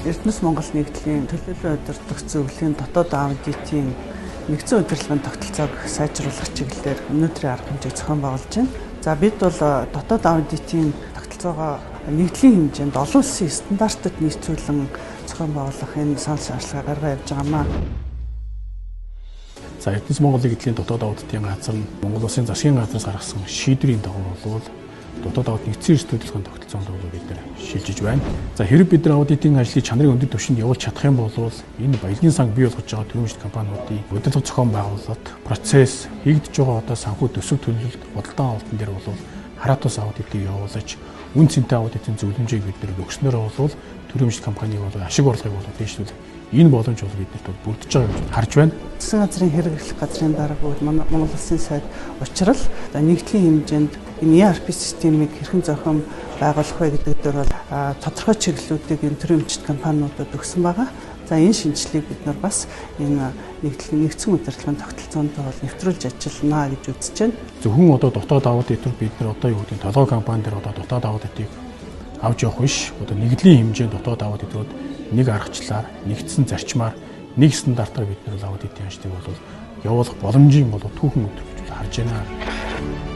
Эрдэнэс Монгол нэгдлийн төлөөлөл удирдах зөвлөлийн дотоод аудитын нэгдсэн удирдлагын тогтолцоог сайжруулах чиглэлээр өнөөдрийн арга хэмжээг зохион байгуулж байна. За бид бол дотоод аудитын тогтолцоогоо нэгдлийн хэмжээнд олон улсын стандартад нийцүүлэн зохион байгуулах энэ санал шаардлагыг гаргаж явж байгаамаа. За Эрдэнэс Монгол нэгдлийн дотоод аудитын газар нь Монгол Улсын засгийн газраас гаргасан шийдвэрийн дагуу бол дотоод аудит нэгдсэн эрсдэл төлөвлөгөөний тогтолцоонд бол бид нэр шилжиж байна. За хэрэв бид нар аудитын ажлыг чанарын өндөр түвшинд явуулж чадах юм бол энэ баялагын сан бий болгож байгаа төрөмжит компаниудын удирдлага зохион байгуулалт процесс хийгдэж байгаа одоо санхүү төсөв төлөвлөлт бодлогын аудитын дээр бол хараат тус аудитыг явуулж үн цэнтэй аудитын зөвлөмжийг бид нэр өгснөөр бол төрөмжит компаниг бол ашиг орлогыг бол дэвшүүл энэ боломж бол биднэрт бүрдэж байгаа гэж харж байна. Засгийн газрын хэрэглэх газрын дарга Монгол Улсын сайд учрал нэгдлийн хэмжээнд энэ ERP системийг хэрхэн зохион байгуулах вэ гэдэг дээр бол тодорхой чиглэлүүдийг энэ төрөмжит компаниудад өгсөн байгаа. За энэ шинжилгээг бид нар бас энэ нэгдсэн удирдлагын тогтолцоонд бол нэвтрүүлж ажиллана гэж үзэж байна. Зөвхөн одоо дотоод аудитор бид нар одоо юу гэдэг нь толгой компани дээр одоо дотоод аудитыг авч явах биш. Одоо нэгдлийн хэмжээнд дотоод аудиторууд нэг аргачлаар, нэгдсэн зарчмаар, нэг стандартаар бид нар аудитын ажлыг бол явуулах боломжийн бол түүхэн өдөр гэж харж байна.